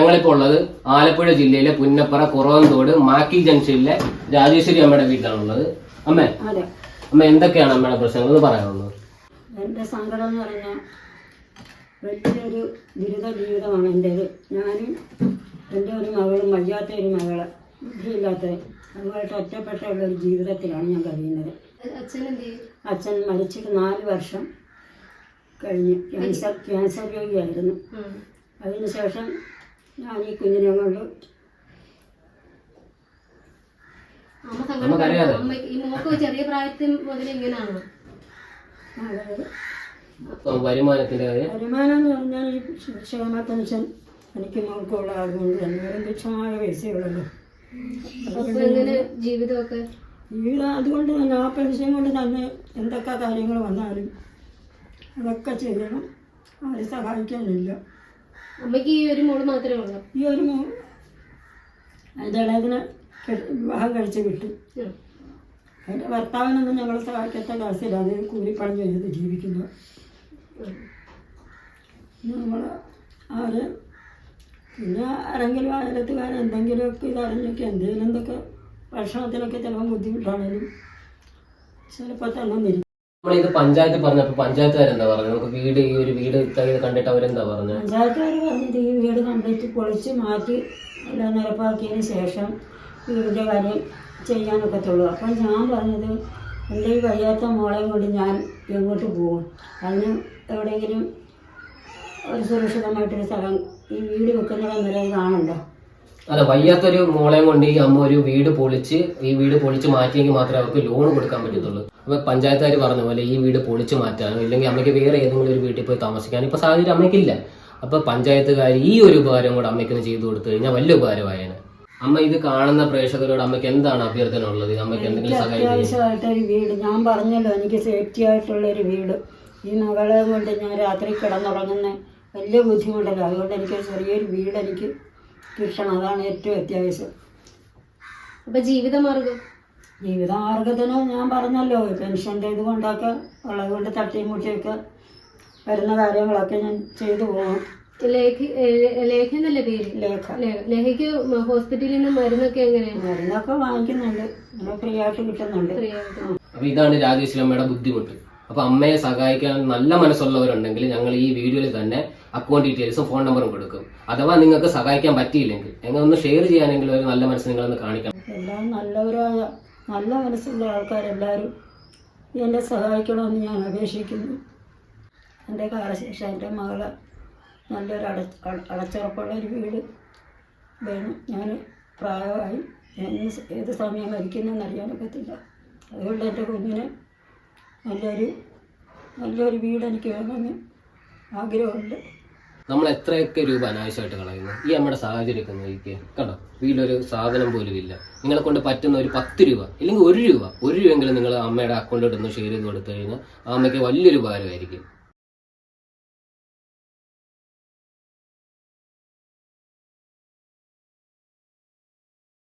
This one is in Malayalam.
ഞങ്ങളിപ്പോൾ ഉള്ളത് ആലപ്പുഴ ജില്ലയിലെ പുന്നപ്പറ കുറവന്തോട് മാക്കി ജംഗ്ഷനിലെ രാജേശ്വരി അമ്മയുടെ വീട്ടിലാണുള്ളത്. അമ്മ എന്തൊക്കെയാണ് അമ്മയുടെ പ്രശ്നങ്ങൾ എന്ന് പറയാനുള്ളത്? എൻ്റെ സങ്കടം എന്ന് പറഞ്ഞാൽ വലിയൊരു ദുരിത ജീവിതമാണ് എൻ്റേത്. ഞാനും എൻ്റെ ഒരു മകളും, വയ്യാത്ത ഒരു മകള്, ബുദ്ധിയില്ലാത്ത, അതുമായിട്ട് ഒറ്റപ്പെട്ടുള്ളൊരു ജീവിതത്തിലാണ് ഞാൻ കഴിയുന്നത്. അച്ഛൻ മരിച്ചിട്ട് 4 വർഷം കഴിഞ്ഞ് ക്യാൻസർ രോഗിയായിരുന്നു. അതിനുശേഷം ഞാൻ ഈ കുഞ്ഞിനെ കൊണ്ട് ചെറിയ പ്രായത്തിൽ മുതൽ ഇങ്ങനെയാണോ? വരുമാനം എന്ന് പറഞ്ഞാൽ ഈ ക്ഷേമ പെൻഷൻ എനിക്ക് മോൾക്കുള്ള ആളുകൊണ്ട് തന്നെ തുച്ഛമായ പൈസയുള്ളല്ലോ. ജീവിതമൊക്കെ അതുകൊണ്ട് തന്നെ ആ പെൻഷൻ കൊണ്ട് തന്നെ എന്തൊക്കെ കാര്യങ്ങൾ വന്നാലും അതൊക്കെ ചെയ്യണം. ആരെ സഹായിക്കാനില്ല. അമ്മയ്ക്ക് ഈ ഒരു മോള് മാത്രമേ ഉള്ളൂ? ഈ ഒരു മോൾ അതിൻ്റെ ഇളയതിനെ വിവാഹം കഴിച്ച് വിട്ടു. എൻ്റെ ഭർത്താവിനൊന്നും ഞങ്ങൾ സഹായിക്കാത്ത ക്ലാസ്സിൽ അത് കൂലിപ്പണി ചെയ്ത് ജീവിക്കുന്നു. നമ്മൾ ആര് പിന്നെ ആരെങ്കിലും അയലത്തുകാരൻ എന്തെങ്കിലുമൊക്കെ ഇതറിഞ്ഞൊക്കെ എന്തെങ്കിലും എന്തൊക്കെ ഭക്ഷണത്തിനൊക്കെ ചിലപ്പോൾ ബുദ്ധിമുട്ടാണെങ്കിലും ചിലപ്പോൾ തന്നിരിക്കും. നമ്മളിത് പഞ്ചായത്ത് പറഞ്ഞപ്പോൾ പഞ്ചായത്തുകാരെന്താ പറഞ്ഞത്? നമുക്ക് വീട് ഈ ഒരു വീട് കണ്ടിട്ട് അവരെന്താ പറഞ്ഞത്? പഞ്ചായത്തുകാർ പറഞ്ഞത് ഈ വീട് കംപ്ലീറ്റ് പൊളിച്ച് മാറ്റി എല്ലാം നിരപ്പാക്കിയതിന് ശേഷം വീടിൻ്റെ കാര്യം ചെയ്യാനൊക്കത്തുള്ളൂ. അപ്പം ഞാൻ പറഞ്ഞത് എൻ്റെ ഈ വയ്യാത്ത മോളെ കൊണ്ട് ഞാൻ എങ്ങോട്ട് പോകും? അതിന് എവിടെയെങ്കിലും ഒരു സുരക്ഷിതമായിട്ടൊരു സ്ഥലം ഈ വീട് വെക്കുന്നിടം വരെ കാണണ്ടോ? അല്ല, വയ്യാത്തൊരു മോളെയും കൊണ്ട് ഈ അമ്മ ഒരു വീട് പൊളിച്ച് മാറ്റിയെങ്കിൽ മാത്രമേ അവർക്ക് ലോൺ കൊടുക്കാൻ പറ്റത്തുള്ളൂ. അപ്പൊ പഞ്ചായത്തുകാർ പറഞ്ഞ പോലെ ഈ വീട് പൊളിച്ച് മാറ്റാനോ ഇല്ലെങ്കിൽ അമ്മയ്ക്ക് വേറെ ഏതെങ്കിലും ഒരു വീട്ടിൽ പോയി താമസിക്കാനോ ഇപ്പൊ സാഹചര്യം അമ്മയ്ക്കില്ല. അപ്പൊ പഞ്ചായത്തുകാർ ഈ ഒരു ഉപകാരം കൂടെ അമ്മയ്ക്കൊന്ന് ചെയ്തു കൊടുത്തു കഴിഞ്ഞാൽ വലിയ ഉപകാരമായേനെ. അമ്മ ഇത് കാണുന്ന പ്രേക്ഷകരോട് അമ്മയ്ക്ക് എന്താണ് അഭ്യർത്ഥന ഉള്ളത്? അമ്മയ്ക്ക് എന്തെങ്കിലും അത്യാവശ്യമായിട്ടൊരു വീട്, ഞാൻ പറഞ്ഞല്ലോ എനിക്ക് സേഫ്റ്റി ആയിട്ടുള്ളൊരു വീട്. ഈ മകളെ കൊണ്ട് ഞാൻ രാത്രി കിടന്നുറങ്ങുന്ന വലിയ ബുദ്ധിമുട്ടല്ല. അതുകൊണ്ട് എനിക്ക് ചെറിയൊരു വീട് എനിക്ക് കിട്ടണം. അതാണ് ഏറ്റവും അത്യാവശ്യം. അപ്പൊ ജീവിതമാർഗത്തിന് ഞാൻ പറഞ്ഞല്ലോ പെൻഷൻ്റെ ഇത് കൊണ്ടൊക്കെ ഉള്ളത് കൊണ്ട് തട്ടിയും മുട്ടിയൊക്കെ വരുന്ന കാര്യങ്ങളൊക്കെ ഞാൻ ചെയ്തു പോകും. ലേഖ എന്നല്ലേ പേര്? ലേഖയ്ക്ക് ഹോസ്പിറ്റലിൽ നിന്ന് മരുന്നൊക്കെ എങ്ങനെയാണ്? മരുന്നൊക്കെ വാങ്ങിക്കുന്നുണ്ട്, ഫ്രീ ആയിട്ട് കിട്ടുന്നുണ്ട്. അപ്പൊ ഇതാണ് രാജേശ്വരി അമ്മയുടെ ബുദ്ധിമുട്ട്. അപ്പൊ അമ്മയെ സഹായിക്കാൻ നല്ല മനസ്സുള്ളവരുണ്ടെങ്കിൽ ഞങ്ങൾ ഈ വീഡിയോയിൽ തന്നെ അക്കൗണ്ട് ഡീറ്റെയിൽസും ഫോൺ നമ്പറും കൊടുക്കും. അഥവാ നിങ്ങൾക്ക് സഹായിക്കാൻ പറ്റിയില്ലെങ്കിൽ നിങ്ങൾ ഒന്ന് ഷെയർ ചെയ്യാനെങ്കിലും ഒരു നല്ല മനസ്സ് നിങ്ങളൊന്ന് കാണിക്കണം. എല്ലാം നല്ലവരായ നല്ല മനസ്സുള്ള ആൾക്കാരെല്ലാവരും എന്നെ സഹായിക്കണമെന്ന് ഞാൻ അപേക്ഷിക്കുന്നു. എൻ്റെ കാലശേഷം എൻ്റെ മകളെ നല്ലൊരു അടച്ചുറപ്പുള്ള ഒരു വീട് വേണം. ഞാൻ പ്രായമായി ഏത് സമയം മരിക്കുന്നതെന്ന് അറിയാനൊക്കത്തില്ല. അതുകൊണ്ട് എൻ്റെ കുഞ്ഞിന് നല്ലൊരു വീട് എനിക്ക് വേണമെന്ന് ആഗ്രഹമുണ്ട്. നമ്മൾ എത്രയൊക്കെ രൂപ അനാവശ്യമായിട്ട് കളയുന്നു. ഈ നമ്മുടെ സാഹചര്യമൊക്കെ നോക്കിക്കേ. കണ്ടോ, വീട്ടിലൊരു സാധനം പോലും ഇല്ല. നിങ്ങളെ കൊണ്ട് പറ്റുന്ന ഒരു 10 രൂപ അല്ലെങ്കിൽ 1 രൂപ, 1 രൂപയെങ്കിലും നിങ്ങൾ അമ്മയുടെ അക്കൗണ്ടിൽ ഒന്ന് ഷെയർ ചെയ്ത് കൊടുത്തു കഴിഞ്ഞാൽ ആ അമ്മയ്ക്ക് വലിയൊരു ഉപകാരമായിരിക്കും.